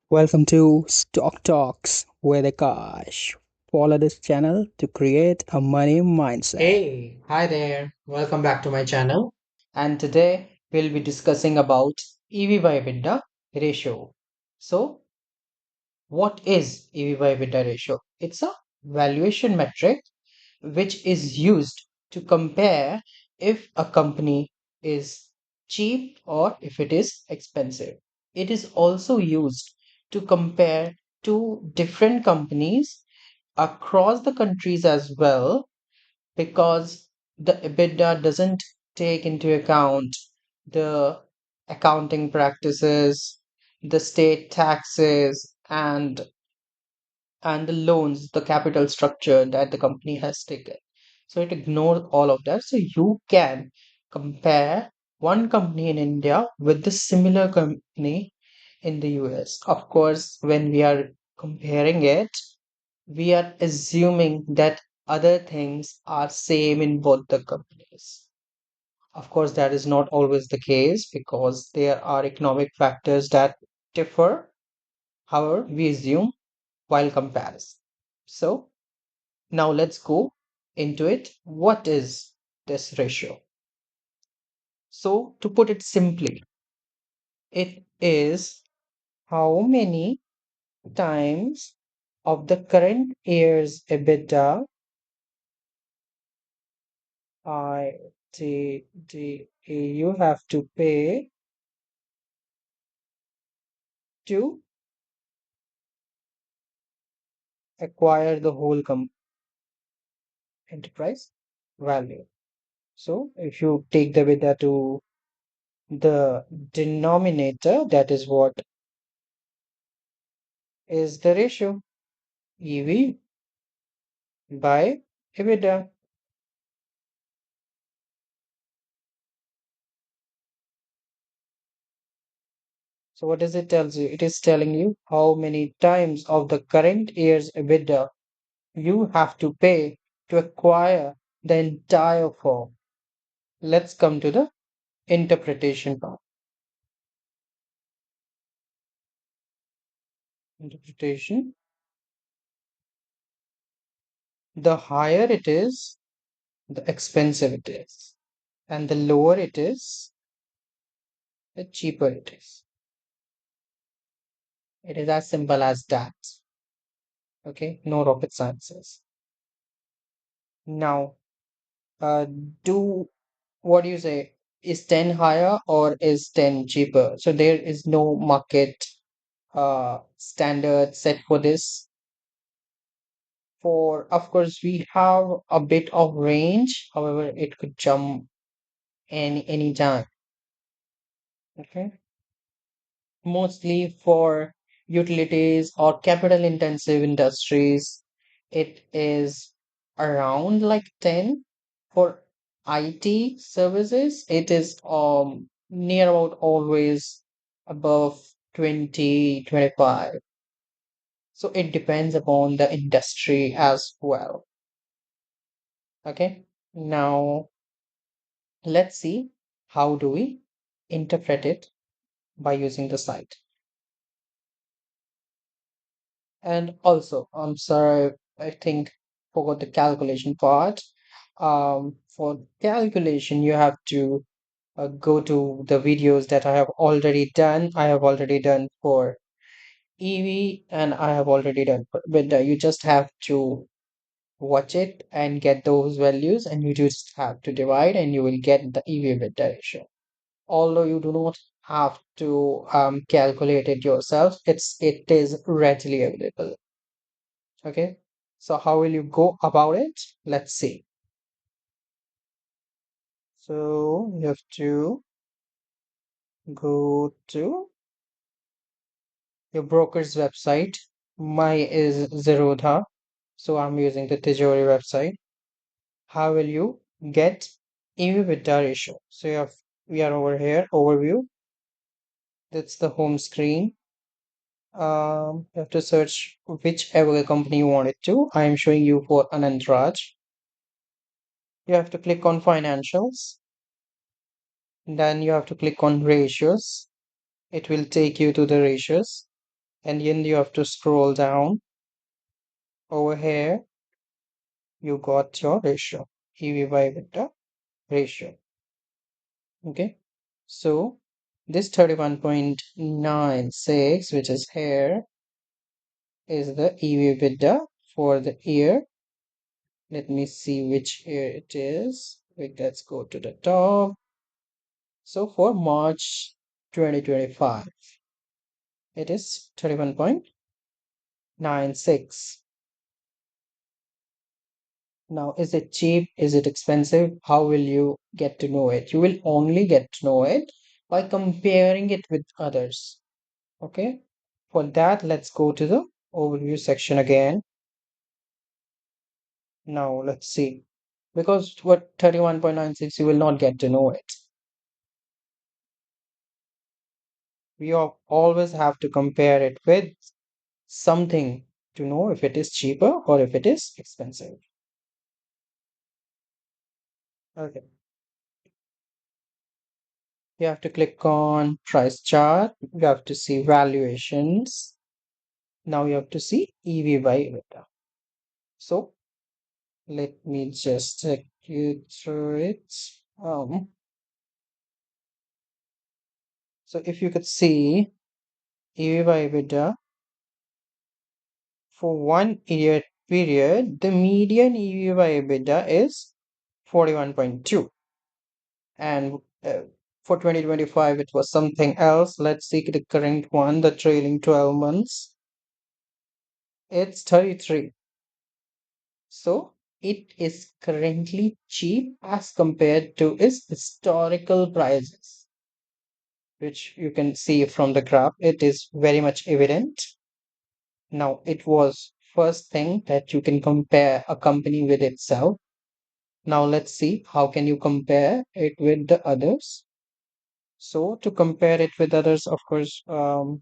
Welcome to Stock Talks with Akash. Follow this channel to create a money mindset. Hey, hi there. Welcome back to my channel. And today we'll be discussing about EV by EBITDA ratio. So, what is EV by EBITDA ratio? It's a valuation metric which is used to compare if a company is cheap or if it is expensive. It is also used to compare two different companies across the countries as well because the EBITDA doesn't take into account the accounting practices, the state taxes, and the loans, the capital structure that the company has taken. So it ignores all of that. So you can compare one company in India with the similar company in the US. Of course, when we are comparing it, we are assuming that other things are same in both the companies. Of course, that is not always the case because there are economic factors that differ. However, we assume while comparison. So now let's go into it. What is this ratio? So to put it simply, it is how many times of the current year's EBITDA you have to pay to acquire the whole enterprise value. So if you take the EBITDA to the denominator, that is what is the ratio EV by EBITDA. So what does it tells you? It is telling you how many times of the current year's EBITDA you have to pay to acquire the entire firm. Let's come to the interpretation part. Interpretation. The higher it is, the expensive it is. And the lower it is, the cheaper it is. It is as simple as that. Okay, no rocket sciences. Now, do what do you say? Is 10 higher or is 10 cheaper? So there is no market standard set for this. For of course we have a bit of range, however, it could jump any time. Okay. Mostly for utilities or capital intensive industries, it is around like 10. For IT services, it is near about always above 20, 25. So it depends upon the industry as well. Okay. Now let's see how do we interpret it by using the site. And also, I'm sorry, I think forgot the calculation part. For calculation, you have to go to the videos that I have already done. I have already done for EV and I have already done for Beta. You just have to watch it and get those values, and you just have to divide, and you will get the EV beta ratio. Although you do not have to calculate it yourself, it is readily available. Okay, so how will you go about it? Let's see. So you have to go to your broker's website. My is Zerodha, so I'm using the Tijori website. How will you get EV beta ratio? So we are over here, overview. That's the home screen. You have to search whichever company you want it to. I am showing you for Anant Raj. You have to click on financials. Then you have to click on ratios. It will take you to the ratios. and then you have to scroll down. Over here, you got your ratio, EV by EBITDA ratio. Okay, so this 31.96, which is here, is the EV EBITDA for the year. Let me see which year it is. Wait, let's go to the top. So for March 2025, it is 31.96. Now, is it cheap? Is it expensive? How will you get to know it? You will only get to know it by comparing it with others. Okay. For that, let's go to the overview section again. Now, let's see. Because what 31.96, you will not get to know it. Always have to compare it with something to know if it is cheaper or if it is expensive. Okay. You have to click on price chart. You have to see valuations. Now you have to see EV by EBITDA. So let me just take you through it. Um, so if you could see EV by EBITDA for 1 year period, the median EV by EBITDA is 41.2. And for 2025, it was something else. Let's see the current one, the trailing 12 months. It's 33. So it is currently cheap as compared to its historical prices, which you can see from the graph. It is very much evident. Now, it was first thing that you can compare a company with itself. Now, let's see how can you compare it with the others. So to compare it with others, of course, you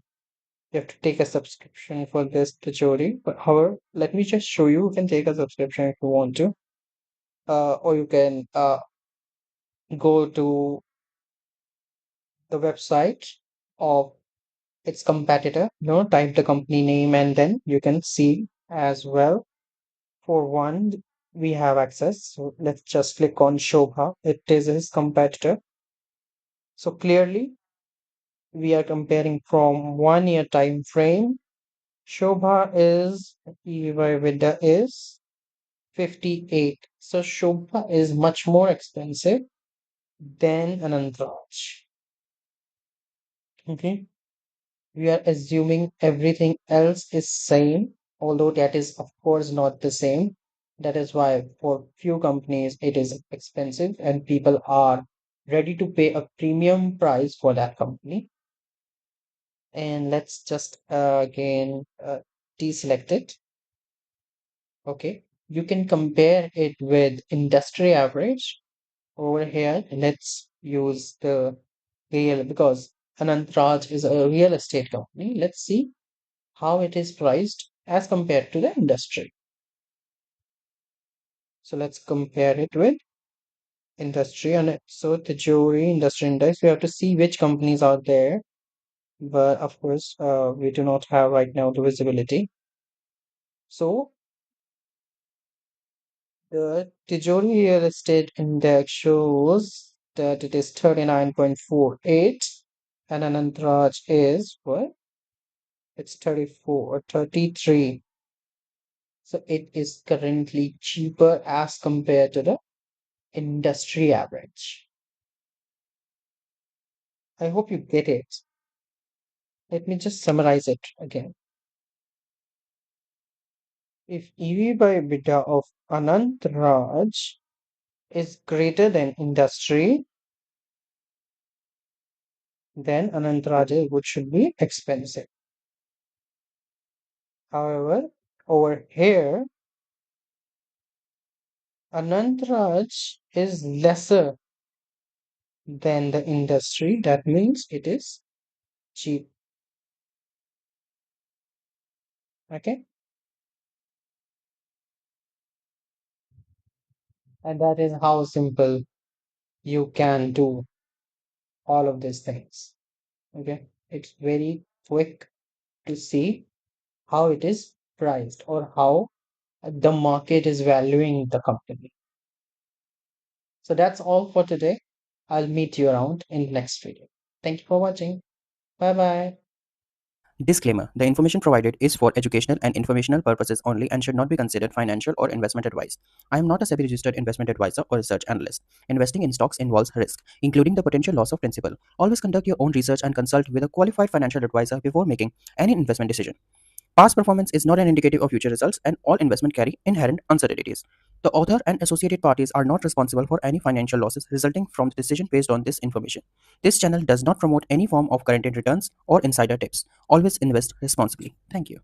have to take a subscription for this Tijori. But however, let me just show you. You can take a subscription if you want to, or you can go to the website of its competitor, type the company name, and then you can see as well. For one, we have access. So let's just click on Shobha. It is his competitor. So clearly, we are comparing from 1 year time frame. Shobha is Vida is 58. So Shobha is much more expensive than Anant Raj. Okay. We are assuming everything else is same, although that is of course not the same. That is why for few companies it is expensive and people are ready to pay a premium price for that company. And let's just again deselect it. Okay, you can compare it with industry average. Over here, let's use the real, because Anant Raj is a real estate company. Let's see how it is priced as compared to the industry. So let's compare it with industry, and so the jewelry industry index. We have to see which companies are there, but of course, we do not have right now the visibility. So the Tijori real estate index shows that it is 39.48, and Anant Raj is what? It's 34 or 33. So it is currently cheaper as compared to the industry average. I hope you get it. Let me just summarize it again. If EV by EBITDA of Anant Raj is greater than industry, then Anant Raj should be expensive. However, over here, Anant Raj is lesser than the industry. That means it is cheap. Okay. And that is how simple you can do all of these things. Okay. It's very quick to see how it is priced or how the market is valuing the company. So that's all for today. I'll meet you around in the next video. Thank you for watching. Bye bye. Disclaimer: the information provided is for educational and informational purposes only and should not be considered financial or investment advice. I am not a SEBI registered investment advisor or research analyst. Investing in stocks involves risk, including the potential loss of principal. Always conduct your own research and consult with a qualified financial advisor before making any investment decision. Past performance is not an indicative of future results, and all investment carry inherent uncertainties. The author and associated parties are not responsible for any financial losses resulting from the decision based on this information. This channel does not promote any form of guaranteed returns or insider tips. Always invest responsibly. Thank you.